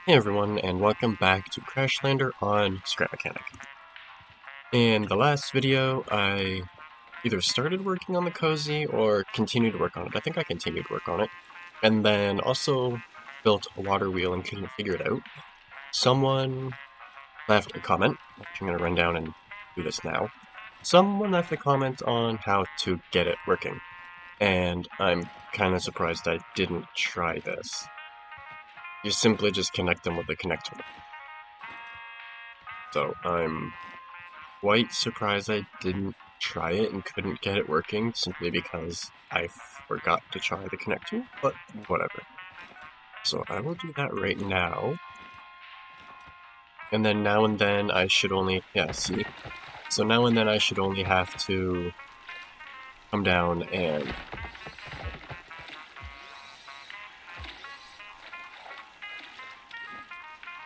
Hey everyone, and welcome back to Crashlander on Scrap Mechanic. In the last video, I either started working on the COEzy or continued to work on it. I think I continued to work on it. And then also built a water wheel and couldn't figure it out. Someone left a comment, which I'm going to run down and do this now. Someone left a comment on how to get it working. And I'm kind of surprised I didn't try this. You simply just connect them with the connector. So I'm quite surprised I didn't try it and couldn't get it working simply because I forgot to try the connector, but whatever. So I will do that right now. And then now and then I should only, yeah, see? So now and then I should only have to come down and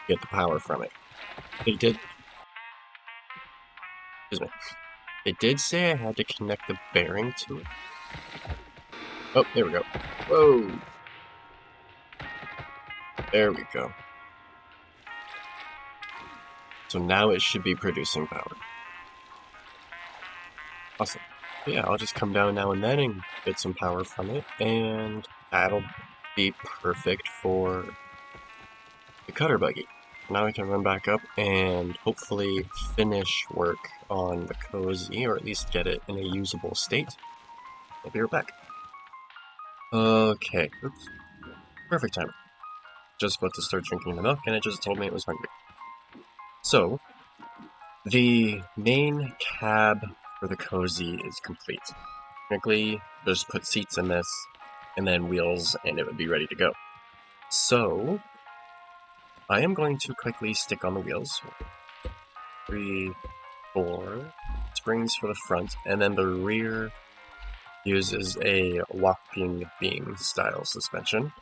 get the power from it. It did, excuse me. It did say I had to connect the bearing to it. Oh, there we go. Whoa! There we go. So now it should be producing power. Awesome. Yeah, I'll just come down now and then and get some power from it, and that'll be perfect for the cutter buggy. Now I can run back up and hopefully finish work on the COEzy, or at least get it in a usable state. I'll be right back. Okay, oops. Perfect time. Just about to start drinking the milk, and it just told me it was hungry. So, the main cab for the COEzy is complete. Technically, just put seats in this, and then wheels, and it would be ready to go. So, I am going to quickly stick on the wheels. 3, 4 springs for the front, and then the rear uses a walking beam style suspension.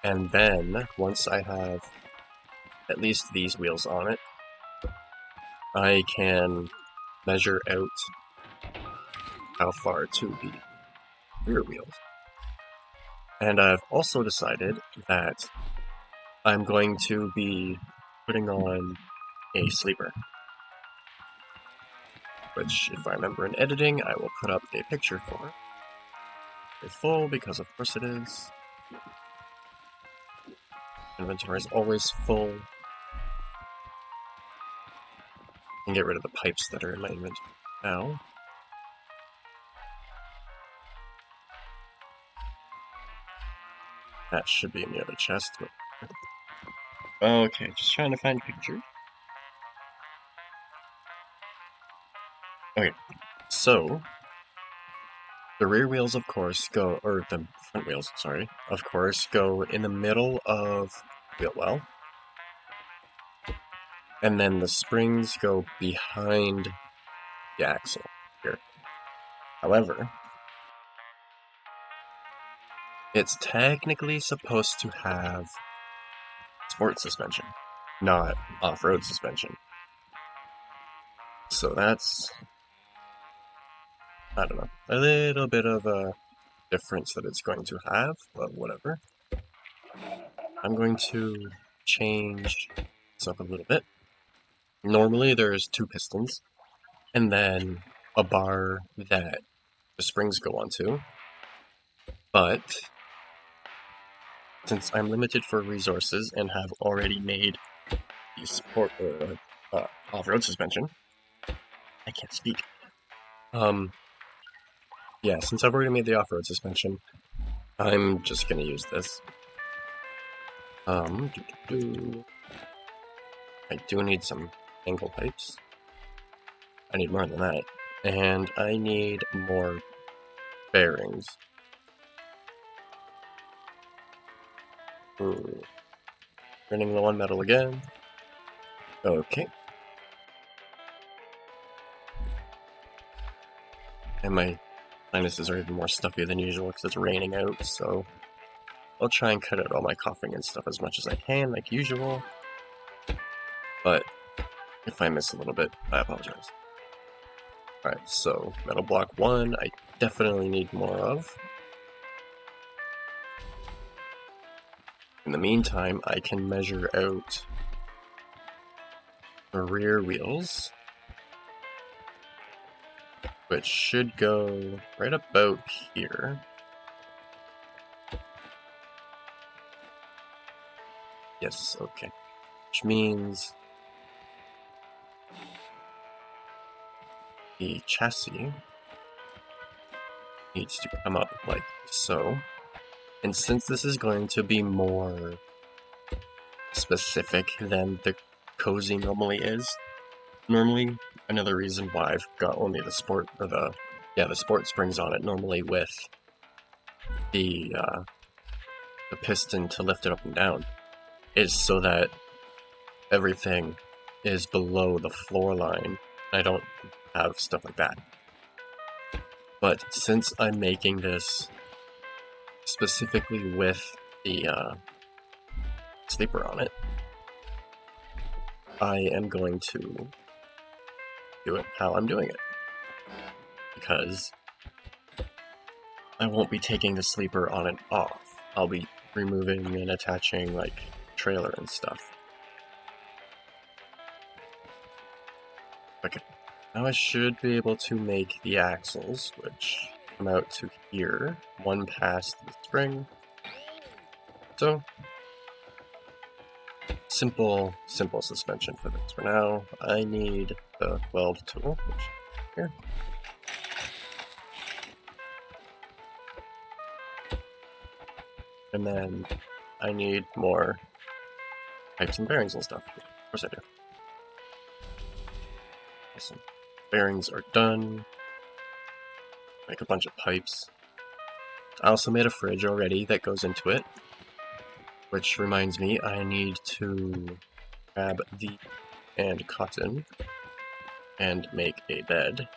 And then, once I have at least these wheels on it, I can measure out how far to the rear wheels. And I've also decided that I'm going to be putting on a sleeper, which, if I remember in editing, I will put up a picture for. It's full, because of course it is. Inventory is always full. And get rid of the pipes that are in my inventory now. That should be in the other chest. Okay, just trying to find a picture. Okay, so the rear wheels, of course, go, or the front wheels, sorry, of course, go in the middle of the wheel well. And then the springs go behind the axle here. However, it's technically supposed to have sport suspension, not off-road suspension. So that's, I don't know, a little bit of a difference that it's going to have, but whatever. I'm going to change this up a little bit. Normally there's 2 pistons, and then a bar that the springs go onto, but since I'm limited for resources and have already made the sport off-road suspension, I can't speak. Yeah, since I've already made the off-road suspension, I'm just gonna use this. I do need some angle pipes. I need more than that. And I need more bearings. Running low on metal again. Okay. And my sinuses are even more stuffy than usual because it's raining out, so I'll try and cut out all my coughing and stuff as much as I can, like usual. But if I miss a little bit, I apologize. Alright, so metal block 1, I definitely need more of. In the meantime, I can measure out the rear wheels, which should go right about here. Yes, okay. Which means the chassis needs to come up like so. And since this is going to be more specific than the COEzy normally is, another reason why I've got only the sport, or the sport springs on it, normally with the piston to lift it up and down, is so that everything is below the floor line. I don't have stuff like that. But since I'm making this specifically with the sleeper on it, I am going to do it how I'm doing it. Because I won't be taking the sleeper on and off. I'll be removing and attaching, like, trailer and stuff. Okay, now I should be able to make the axles, which come out to here, one past the spring. So, simple suspension for this. For now, I need the weld tool, which is here. And then I need more pipes and bearings and stuff. Of course I do. Awesome. Bearings are done. Make a bunch of pipes. I also made a fridge already that goes into it. Which reminds me, I need to grab the and cotton and make a bed.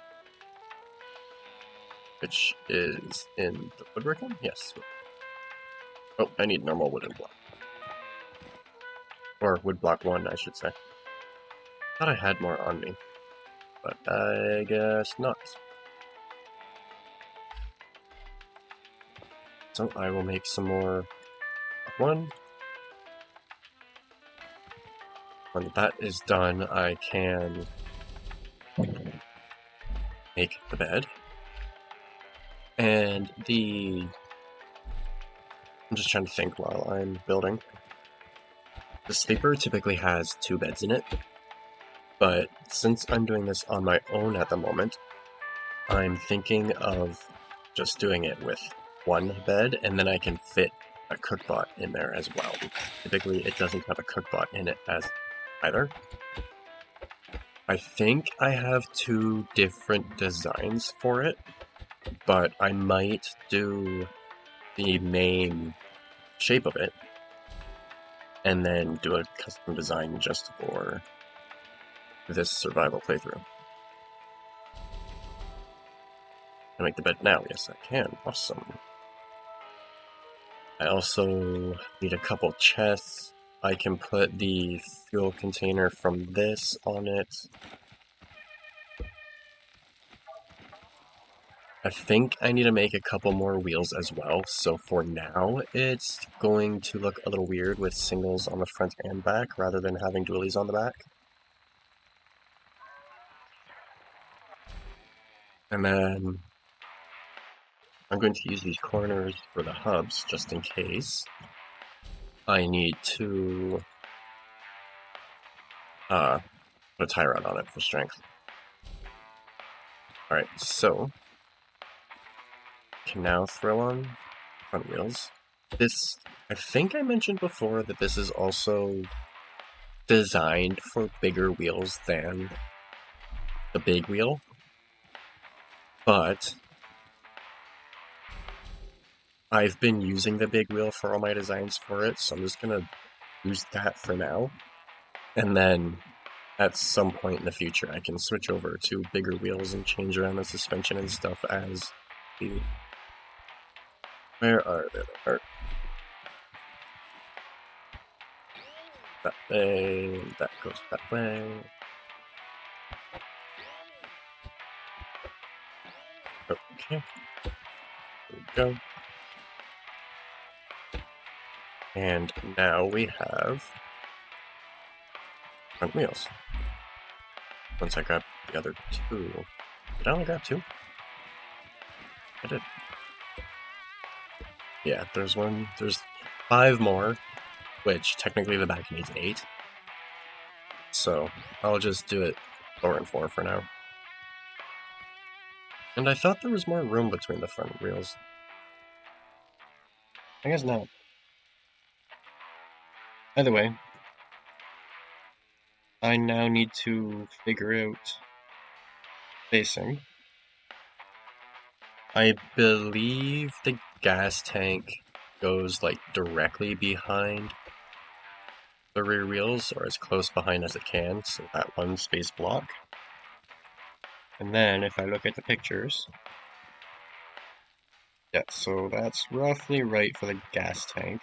Which is in the woodworking? Yes. Oh, I need normal wooden block. Or wood block 1, I should say. Thought I had more on me, but I guess not. So I will make some more block 1. When that is done, I can make the bed. And I'm just trying to think while I'm building. The sleeper typically has 2 beds in it, but since I'm doing this on my own at the moment, I'm thinking of just doing it with 1 bed, and then I can fit a cookbot in there as well. Typically, it doesn't have a cookbot in it as either. I think I have 2 different designs for it, but I might do the main shape of it, and then do a custom design just for this survival playthrough. Can I make the bed now? Yes, I can. Awesome. I also need a couple chests. I can put the fuel container from this on it. I think I need to make a couple more wheels as well, so for now it's going to look a little weird with singles on the front and back rather than having dualies on the back. And then I'm going to use these corners for the hubs just in case. I need to put a tie rod on it for strength. Alright, so I can now throw on front wheels. This, I think I mentioned before that this is also designed for bigger wheels than the big wheel, but I've been using the big wheel for all my designs for it, so I'm just gonna use that for now, and then at some point in the future I can switch over to bigger wheels and change around the suspension and stuff as the... Where are they? That way, that goes that way. Okay, there we go. And now we have front wheels. Once I grab the other two. Did I only grab two? I did. Yeah, there's 5 more, which technically the back needs 8. So I'll just do it 4 and 4 for now. And I thought there was more room between the front wheels. I guess not. Either way, I now need to figure out spacing. I believe the gas tank goes like directly behind the rear wheels, or as close behind as it can, so that one space block. And then if I look at the pictures, yeah, so that's roughly right for the gas tank.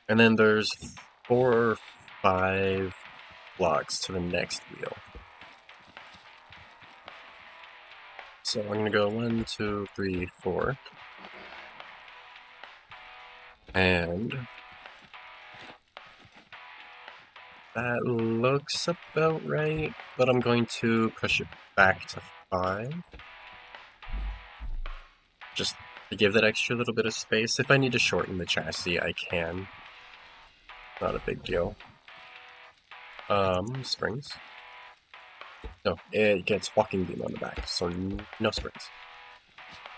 And then there's 4 or 5 blocks to the next wheel. So I'm gonna go 1, 2, 3, 4. And that looks about right, but I'm going to push it back to 5. Just to give that extra little bit of space. If I need to shorten the chassis, I can. Not a big deal. Springs. No, it gets walking beam on the back, so no springs.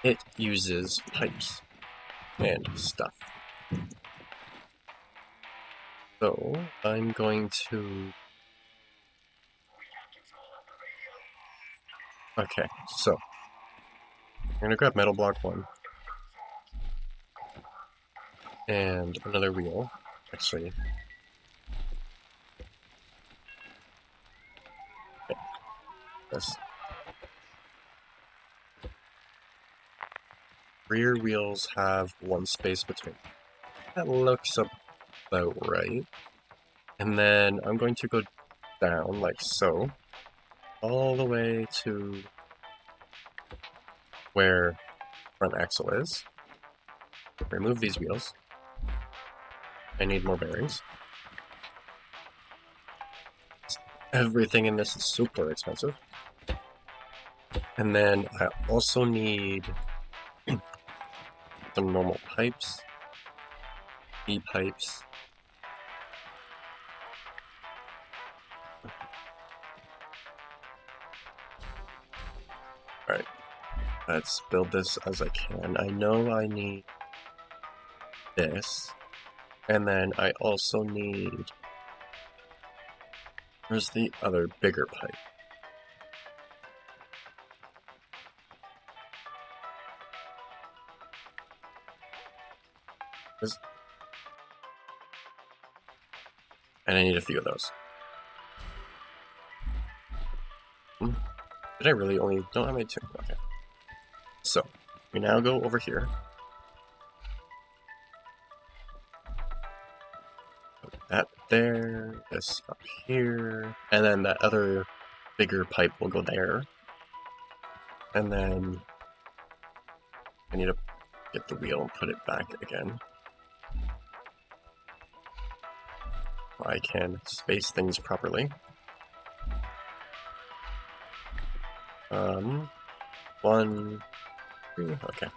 It uses pipes and stuff. So, I'm going to... Okay, so... I'm gonna grab metal block 1. And another wheel. Actually... Okay, this. Rear wheels have 1 space between. That looks about right. And then I'm going to go down, like so, all the way to where front axle is. Remove these wheels. I need more bearings. Everything in this is super expensive. And then I also need some normal pipes, E-pipes. Alright, let's build this as I can. I know I need this, and then I also need... Where's the other bigger pipe? And I need a few of those. Did I really only... No, I made 2. Okay. So, we now go over here. Put that there, this up here, and then that other bigger pipe will go there. And then I need to get the wheel and put it back again. So I can space things properly. 1, 3, okay.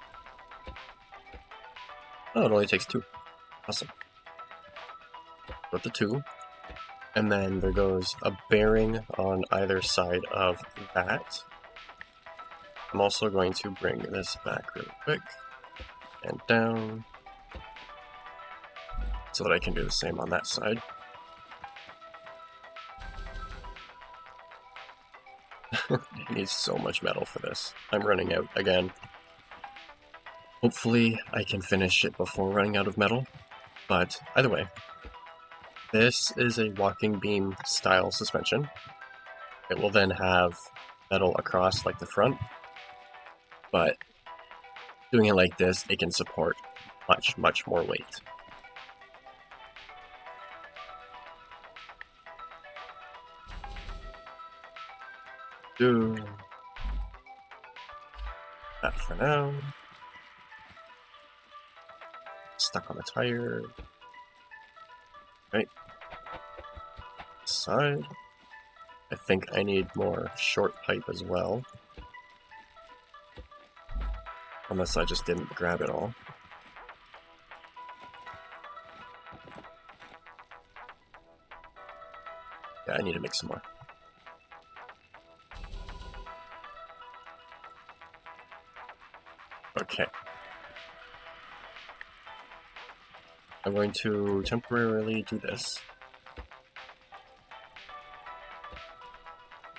Oh, it only takes 2. Awesome. Put the 2, and then there goes a bearing on either side of that. I'm also going to bring this back really quick, and down, so that I can do the same on that side. I need so much metal for this. I'm running out again. Hopefully I can finish it before running out of metal, but either way, this is a walking beam style suspension. It will then have metal across like the front, but doing it like this, it can support much, much more weight. That for now. Stuck on the tire. Right. Side. I think I need more short pipe as well. Unless I just didn't grab it all. Yeah, I need to make some more. Okay. I'm going to temporarily do this.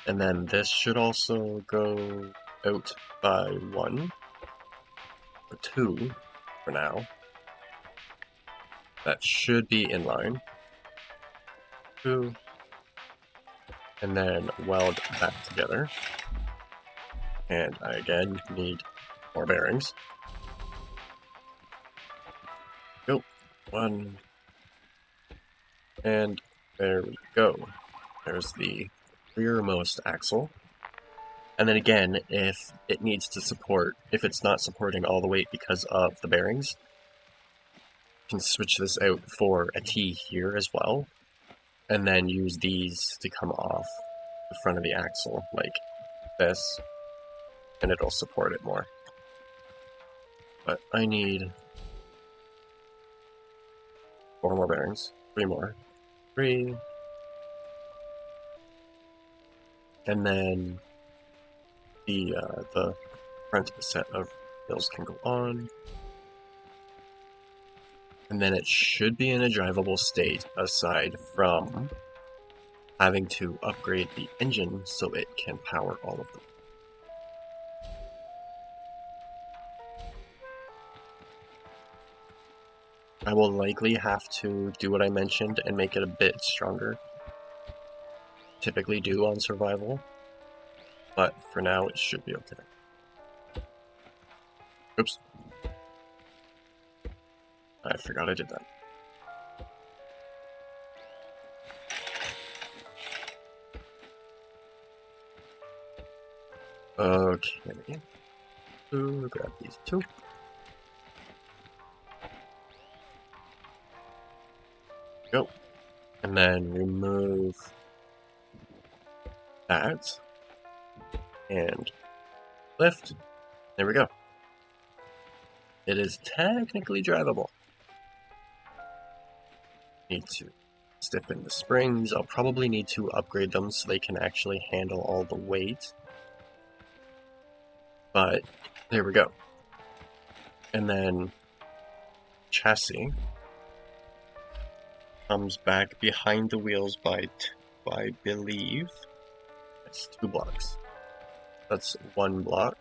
And then this should also go out by 1 or 2 for now. That should be in line. 2. And then weld that together. And I again need more bearings. Go. 1. And there we go. There's the rearmost axle. And then again, if it needs to support, if it's not supporting all the weight because of the bearings, you can switch this out for a T here as well, and then use these to come off the front of the axle, like this, and it'll support it more. But I need 4 more bearings, 3 more. 3. And then the front set of wheels can go on. And then it should be in a drivable state aside from having to upgrade the engine so it can power all of them. I will likely have to do what I mentioned and make it a bit stronger. Typically do on survival, but for now it should be okay. Oops. I forgot I did that. Okay. So grab these 2. Go. And then remove that. And lift. There we go. It is technically drivable. Need to stiffen the springs. I'll probably need to upgrade them so they can actually handle all the weight. But there we go. And then chassis comes back behind the wheels by I believe it's 2 blocks. That's 1 block,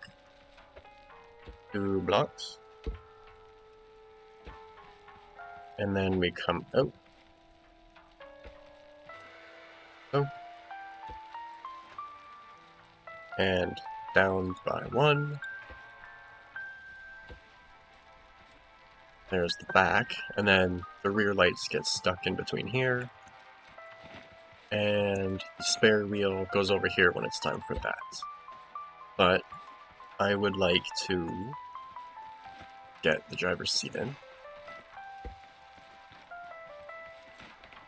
2 blocks, and then we come out. Oh. And down by 1. There's the back, and then the rear lights get stuck in between here. And the spare wheel goes over here when it's time for that. But I would like to get the driver's seat in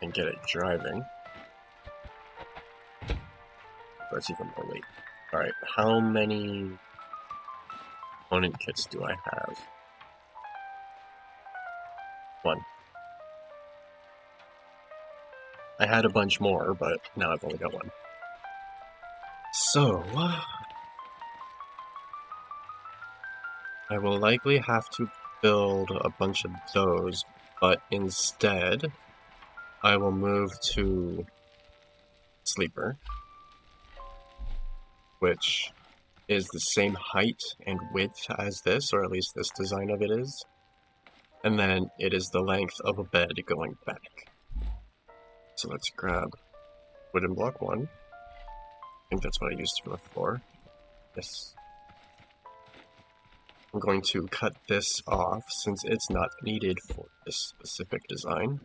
and get it driving. That's even more weight. Alright, how many component kits do I have? 1. I had a bunch more, but now I've only got 1. So, I will likely have to build a bunch of those, but instead, I will move to Sleeper, which is the same height and width as this, or at least this design of it is. And then it is the length of a bed going back. So let's grab wooden block 1. I think that's what I used for the floor. Yes. I'm going to cut this off since it's not needed for this specific design.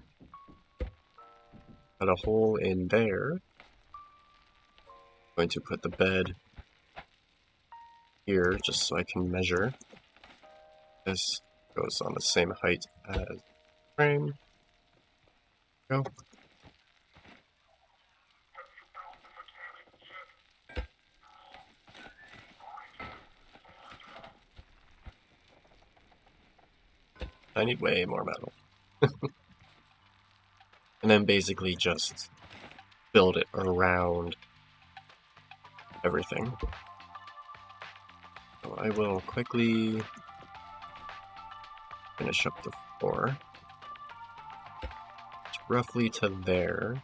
Cut a hole in there. I'm going to put the bed here just so I can measure. This goes on the same height as frame. Go. I need way more metal. And then basically just build it around everything. So I will quickly finish up the floor. It's roughly to there.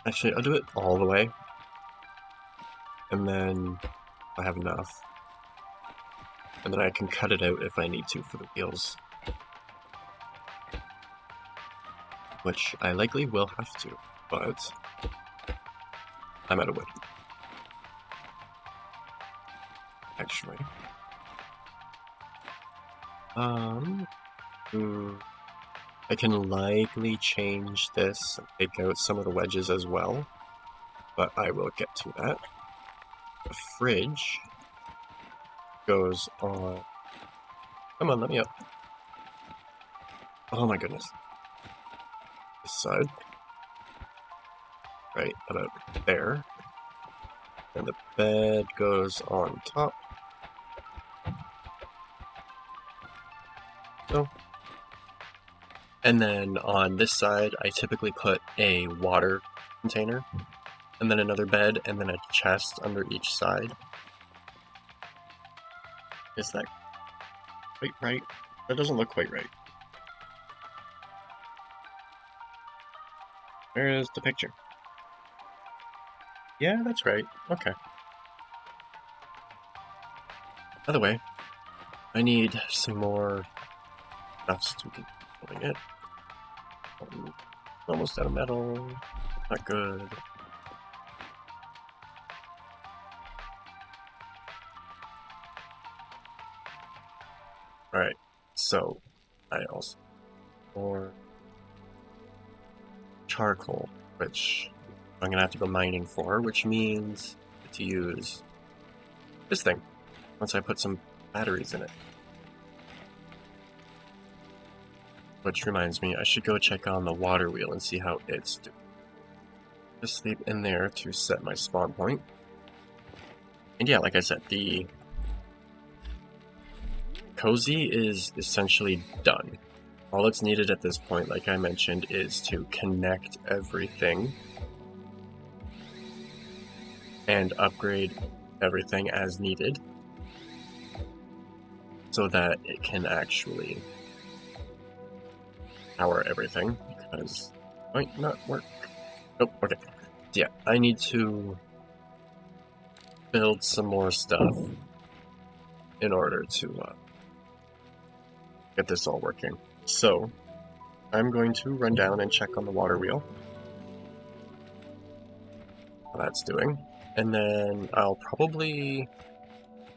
Actually, I'll do it all the way. And then I have enough. And then I can cut it out if I need to for the wheels. Which I likely will have to, but I'm out of wood. Actually. I can likely change this and take out some of the wedges as well, but I will get to that. The fridge goes on... Come on, let me up. Oh my goodness. This side. Right about there. And the bed goes on top. So. And then on this side, I typically put a water container, and then another bed, and then a chest under each side. Is that quite right? That doesn't look quite right. Where is the picture? Yeah, that's right. Okay. By the way, I need some more stuff to keep building it. Almost out of metal. Not good. Alright, so I also more charcoal, which I'm gonna have to go mining for, which means to use this thing once I put some batteries in it. Which reminds me, I should go check on the water wheel and see how it's doing. Just leave in there to set my spawn point. And yeah, like I said, the COEzy is essentially done. All that's needed at this point, like I mentioned, is to connect everything and upgrade everything as needed so that it can actually power everything, because it might not work. Oh, okay. So yeah, I need to build some more stuff in order to get this all working. So, I'm going to run down and check on the water wheel. How that's doing. And then I'll probably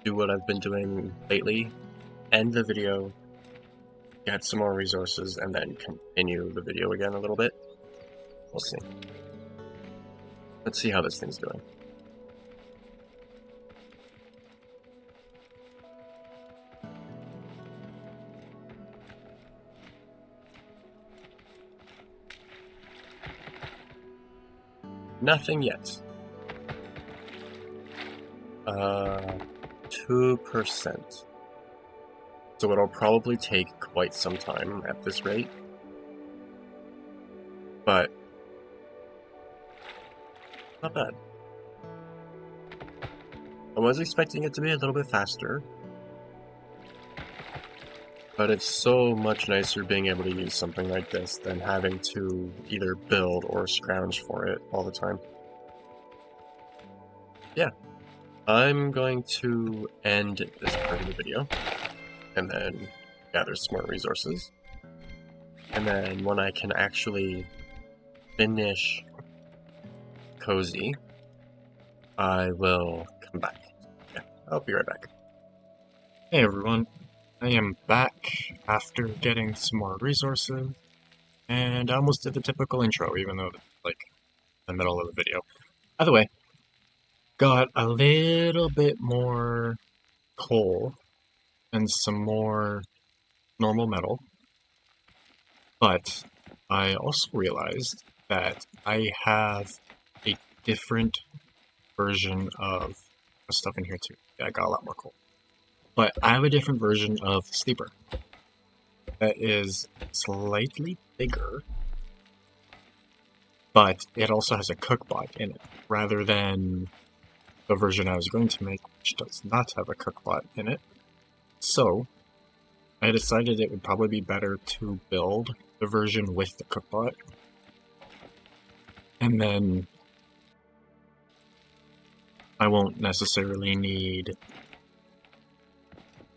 do what I've been doing lately, end the video, get some more resources, and then continue the video again a little bit. We'll see. Let's see how this thing's doing. Nothing yet. 2%. So it'll probably take quite some time at this rate. But not bad. I was expecting it to be a little bit faster. But it's so much nicer being able to use something like this than having to either build or scrounge for it all the time. Yeah. I'm going to end this part of the video, and then gather some more resources. And then when I can actually finish COEzy, I will come back. Yeah, I'll be right back. Hey everyone, I am back after getting some more resources, and I almost did the typical intro, even though it's like the middle of the video. Either way, got a little bit more coal and some more normal metal, but I also realized that I have a different version of stuff in here too. Yeah, I got a lot more coal. But I have a different version of Sleeper that is slightly bigger, but it also has a cookbot in it, rather than the version I was going to make, which does not have a cookbot in it. So, I decided it would probably be better to build the version with the cookbot, and then I won't necessarily need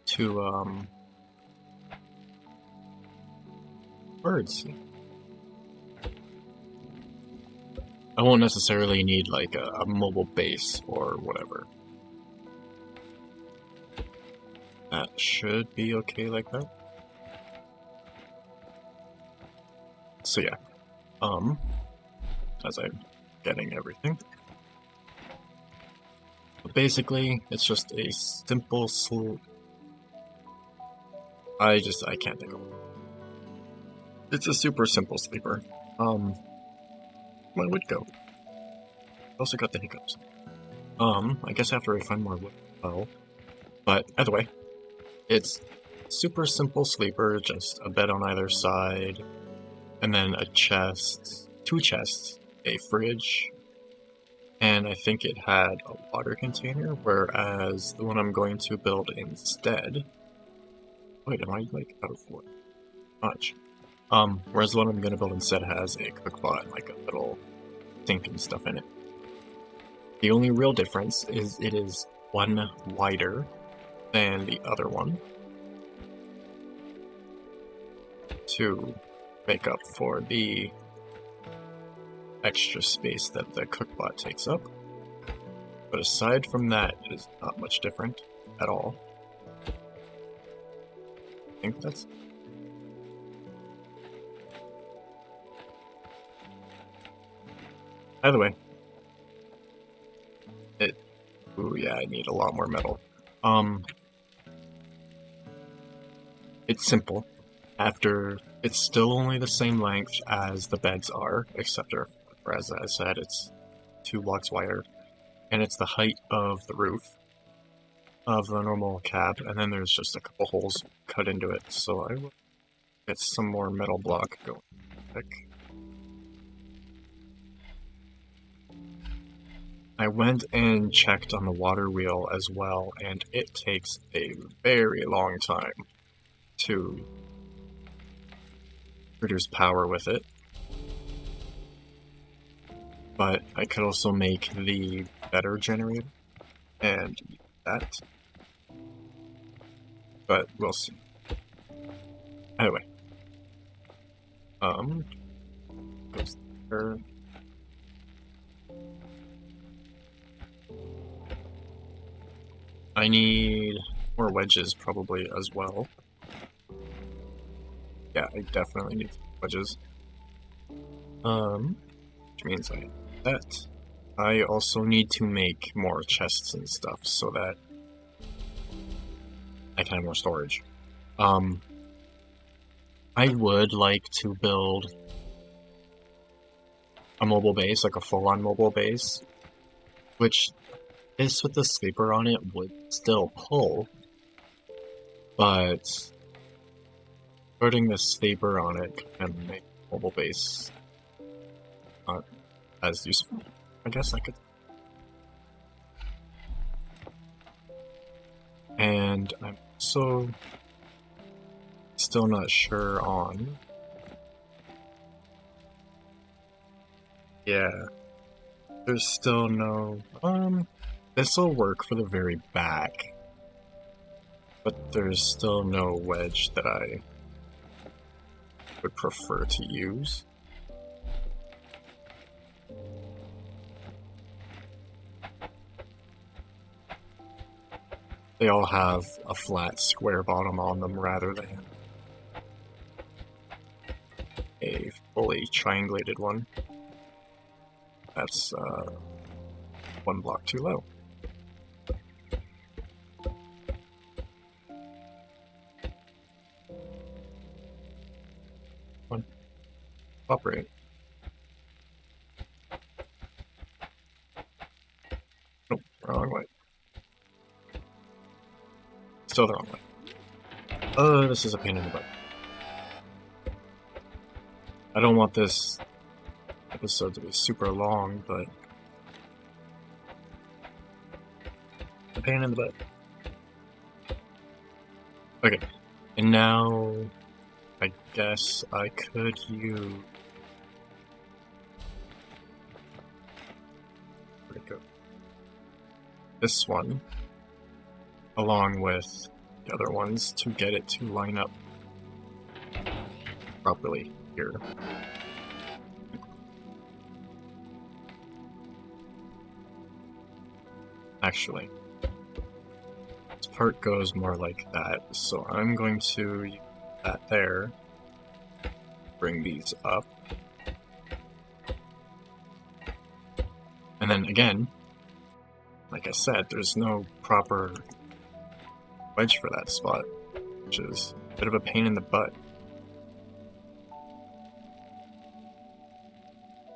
to, birds. I won't necessarily need, like, a mobile base or whatever. That should be okay like that. So yeah, as I'm getting everything. But basically, it's just a simple I can't think of it. It's a super simple sleeper. My wood go. Also got the hiccups. I guess after I find more wood, well. But either way, it's super simple sleeper, just a bed on either side, and then a chest, 2 chests, a fridge, and I think it had a water container, whereas the one I'm going to build instead... Wait, am I, like, out of wood? Much. Whereas the one I'm gonna build instead has a cookbot, like a little sink and stuff in it. The only real difference is it is one wider than the other one to make up for the extra space that the cookbot takes up. But aside from that, it is not much different at all. I think that's... Either way, ooh, yeah, I need a lot more metal. It's simple. It's still only the same length as the beds are, except for, as I said, it's 2 blocks wider, and it's the height of the roof of the normal cab, and then there's just a couple holes cut into it, so I will get some more metal block going quick. I went and checked on the water wheel as well, and it takes a very long time to produce power with it. But I could also make the better generator and use that. But we'll see. Anyway. Goes there. I need more wedges probably as well. Yeah, I definitely need wedges. Which means I need that. I also need to make more chests and stuff so that I can have more storage. I would like to build a mobile base, like a full-on mobile base, which this with the sleeper on it would still pull, but putting the sleeper on it can make mobile base not as useful. I guess I could. And I'm also still not sure on... Yeah. There's still no... This'll work for the very back. But there's still no wedge that I would prefer to use. They all have a flat square bottom on them rather than a fully triangulated one. That's one block too low. One. Operate. Nope, wrong way. Still the wrong way. Oh, this is a pain in the butt. I don't want this episode to be super long, but a pain in the butt. Okay, and now I guess I could use... Where'd it go? This one, along with the other ones, to get it to line up properly here. Actually, this part goes more like that, so I'm going to use that there, bring these up, and then again, like I said, there's no proper wedge for that spot, which is a bit of a pain in the butt.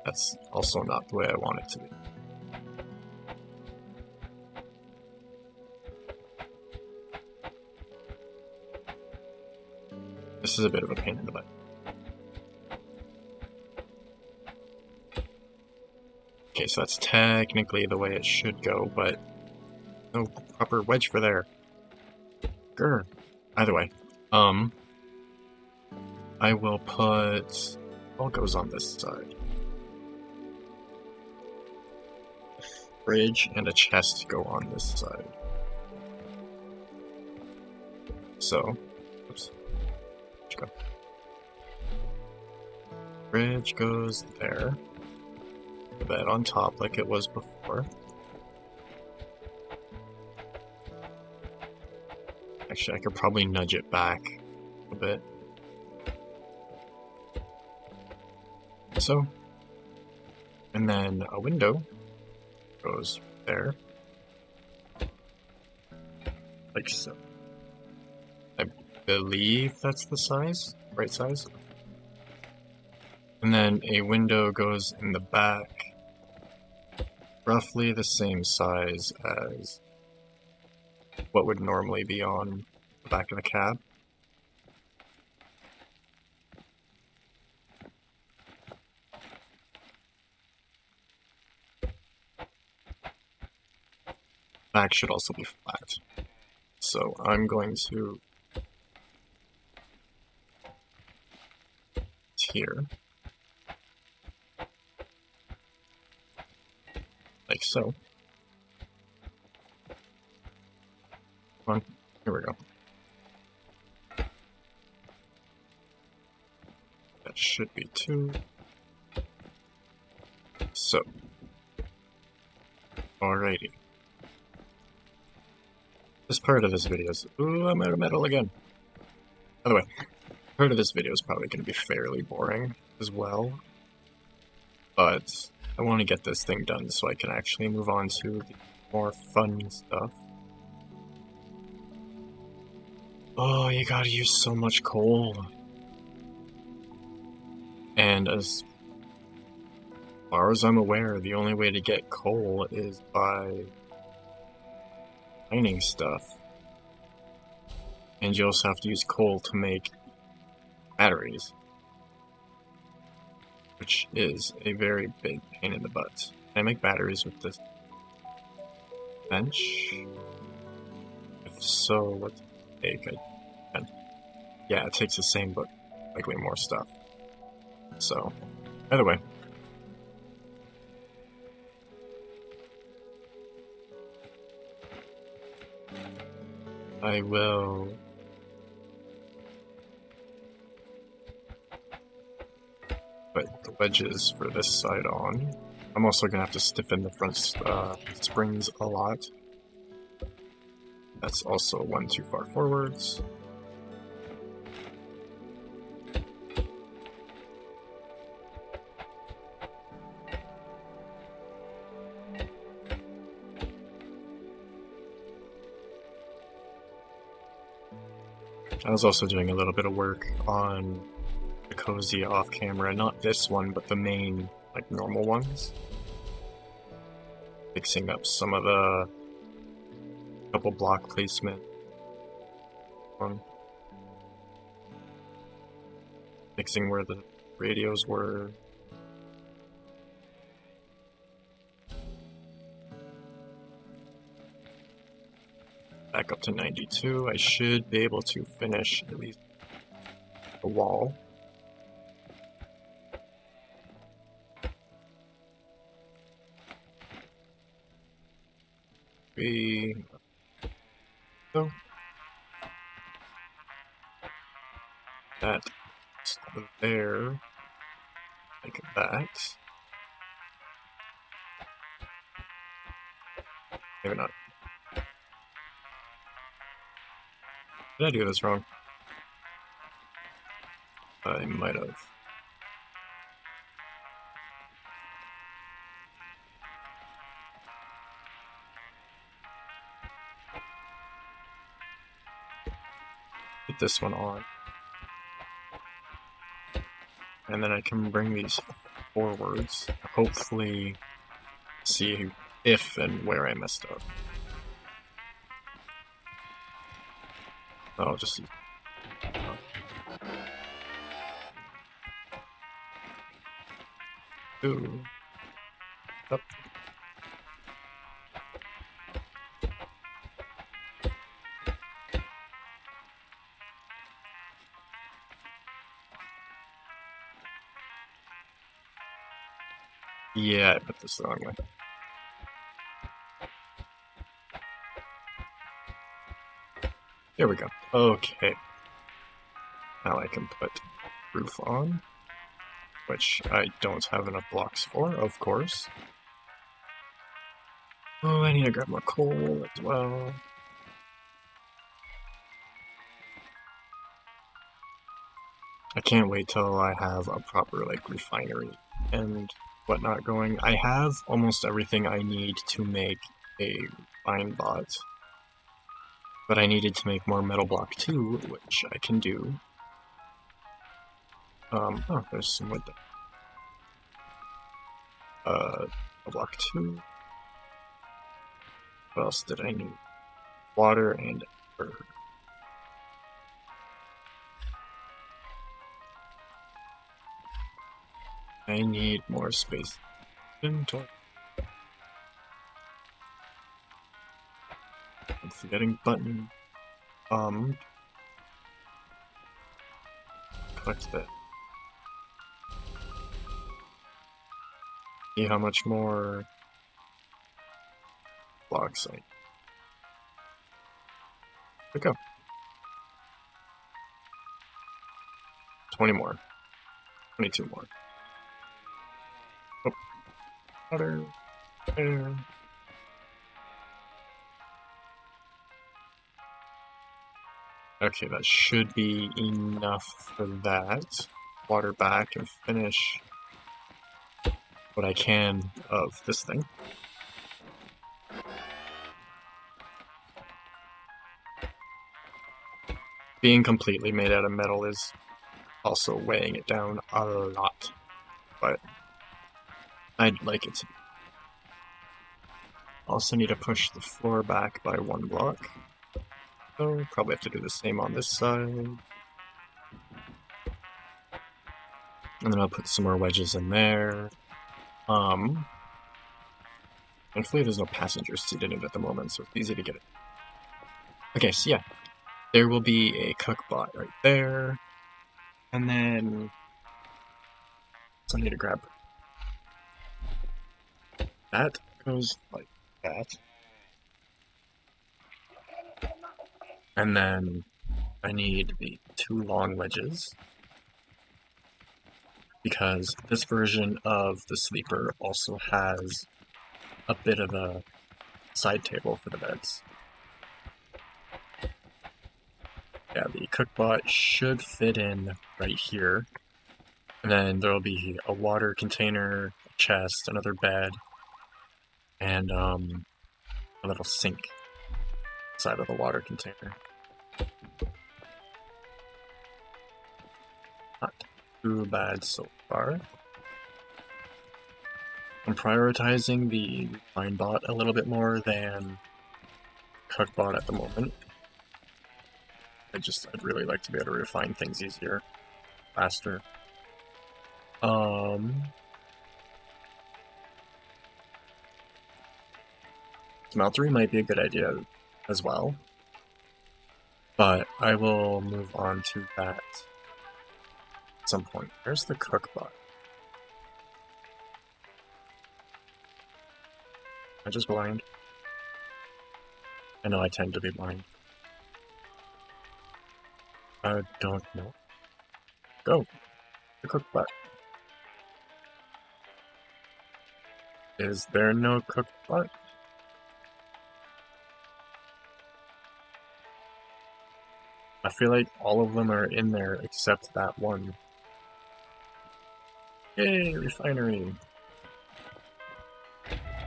That's also not the way I want it to be. This is a bit of a pain in the butt. Okay, so that's technically the way it should go, but no proper wedge for there. Grr. Either way, I will put... all goes on this side. A fridge and a chest go on this side. So, oops. Go. Fridge goes there. Put that on top like it was before. Actually, I could probably nudge it back a bit. So, and then a window goes there, like so. I believe that's the size, right size. And then a window goes in the back, roughly the same size as what would normally be on the back of the cab. Back should also be flat. So I'm going to here, like so. Come on, here we go. That should be 2. So, alrighty. This part of this video is... Ooh, I'm out of metal again. By the way, part of this video is probably going to be fairly boring as well. But I want to get this thing done so I can actually move on to the more fun stuff. Oh, you gotta use so much coal. And as far as I'm aware, the only way to get coal is by mining stuff. And you also have to use coal to make batteries, which is a very big pain in the butt. Can I make batteries with this bench? If so, what's it take? Yeah, it takes the same, but like way more stuff. So, either way. I will put the wedges for this side on. I'm also going to have to stiffen the front springs a lot. That's also one too far forwards. I was also doing a little bit of work on the COEzy off camera, not this one, but the main, like, normal ones. Fixing up some of the couple block placement. Fixing where the radios were. Back up to 92. I should be able to finish at least the wall. So that there, like that. Maybe not. Did I do this wrong? I might have. Put this one on. And then I can bring these forwards. Hopefully see if and where I messed up. I'll just use two. Up. Yeah, I put this the wrong way. There we go. Okay. Now I can put roof on, which I don't have enough blocks for, of course. Oh, I need to grab more coal as well. I can't wait till I have a proper, like, refinery and whatnot going. I have almost everything I need to make a refine bot, but I needed to make more metal block too, which I can do. Oh, there's some wood there. Block 2. What else did I need? Water and air. I need more space. Inventory. I'm forgetting button. Collect that. See how much more blocks I need. There we go. 20 more. 22 more. Oh. Water. Air. Okay, that should be enough for that. Water back and finish what I can of this thing. Being completely made out of metal is also weighing it down a lot, but I'd like it to be. Also need to push the floor back by 1 block. So probably have to do the same on this side. And then I'll put some more wedges in there. Thankfully there's no passenger seat in it at the moment, so it's easy to get it. Okay, so yeah. There will be a cookbot right there. And then so I need to grab that goes like that. And then I need the 2 long wedges, because this version of the sleeper also has a bit of a side table for the beds. Yeah, the cookbot should fit in right here. And then there will be a water container, a chest, another bed, and a little sink inside of the water container. too bad so far. I'm prioritizing the refine bot a little bit more than cook bot at the moment. I'd really like to be able to refine things easier, faster. Smeltery might be a good idea as well, but I will move on to that at some point. Where's the cook bot? Am I just blind? I know I tend to be blind. I don't know. Go! The cook bot. Is there no cook bot? I feel like all of them are in there except that one. Yay, refinery!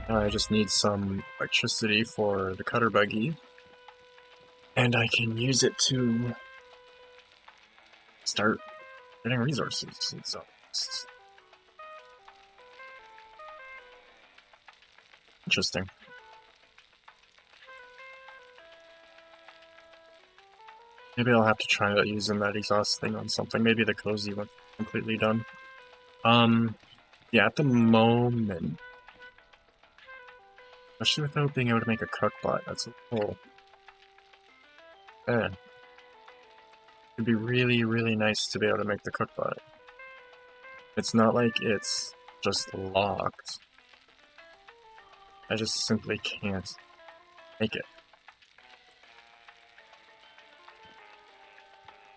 Now I just need some electricity for the cutter buggy, and I can use it to start getting resources. So it's interesting. Maybe I'll have to try using that exhaust thing on something. Maybe the COEzy one's completely done. Yeah, at the moment, especially without being able to make a cook bot, that's a little... It'd be really, really nice to be able to make the cook bot. It's not like it's just locked. I just simply can't make it.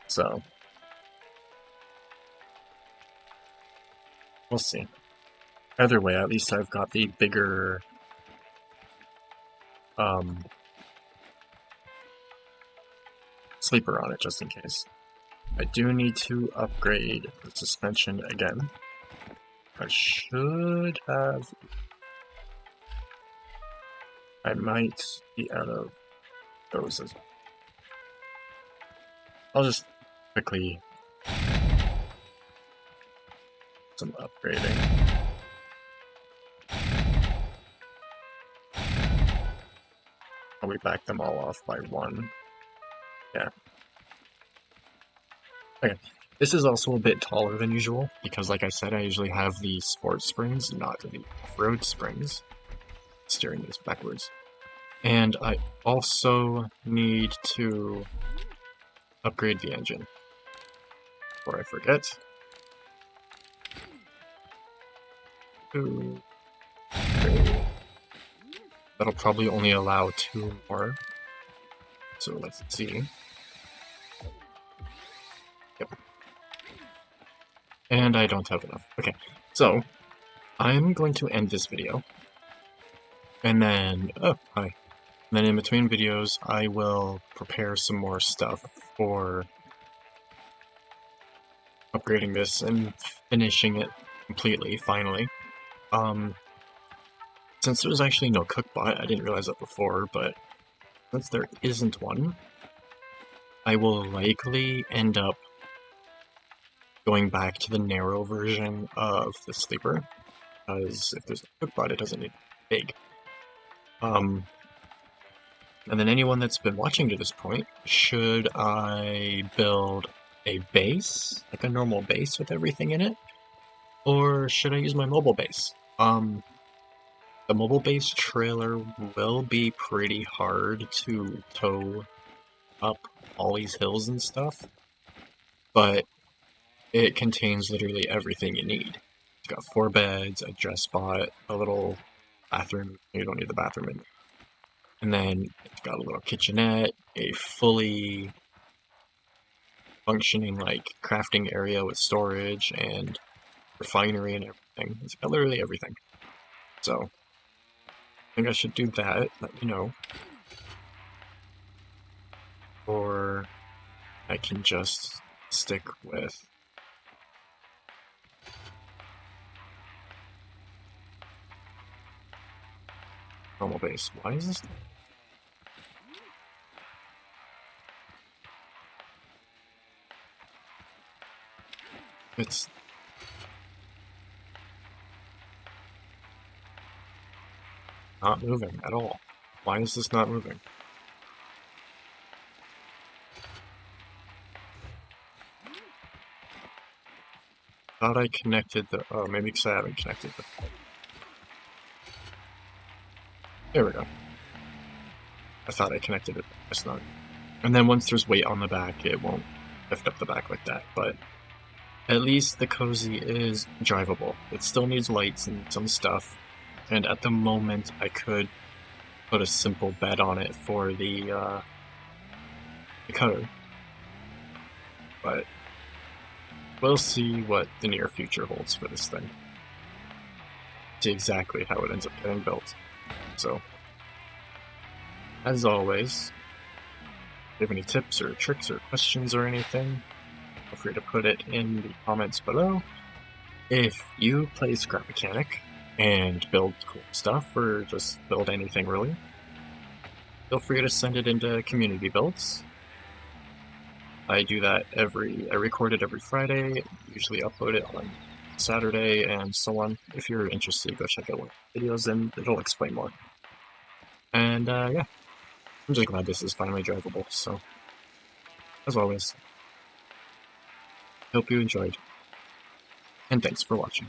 So, we'll see. Either way, at least I've got the bigger sleeper on it, just in case. I do need to upgrade the suspension again. I should have... I might be out of those as well. I'll just quickly... some upgrading. Probably back them all off by one. Yeah. Okay. This is also a bit taller than usual, because like I said, I usually have the sports springs, not the off-road springs. Steering this backwards. And I also need to upgrade the engine. Before I forget. That'll probably only allow 2 more. So let's see. Yep. And I don't have enough. Okay, so I'm going to end this video. And then, oh, hi. And then in between videos, I will prepare some more stuff for upgrading this and finishing it completely, finally. Since there's actually no cookbot, I didn't realize that before, but since there isn't one, I will likely end up going back to the narrow version of the sleeper, because if there's a cookbot, it doesn't need big. And then anyone that's been watching to this point, should I build a base, like a normal base with everything in it, or should I use my mobile base? The mobile base trailer will be pretty hard to tow up all these hills and stuff, but it contains literally everything you need. It's got 4 beds, a dress spot, a little bathroom, you don't need the bathroom in, and then it's got a little kitchenette, a fully functioning like crafting area with storage and refinery and everything. It's got literally everything. So I think I should do that, let me know. Or I can just stick with normal base. Why is this? It's not moving at all. Why is this not moving? Thought I connected the... Oh, maybe because I haven't connected the... There we go. I thought I connected it. It's not. And then once there's weight on the back, it won't lift up the back like that. But at least the COEzy is drivable. It still needs lights and some stuff. And at the moment, I could put a simple bed on it for the cutter. But we'll see what the near future holds for this thing. See exactly how it ends up getting built. So, as always, if you have any tips or tricks or questions or anything, feel free to put it in the comments below. If you play Scrap Mechanic and build cool stuff, or just build anything really, feel free to send it into community builds. I do that I record it every Friday, usually upload it on Saturday, and so on. If you're interested, go check out one of the videos and it'll explain more. And yeah, I'm just glad this is finally drivable, so as always, hope you enjoyed, and thanks for watching.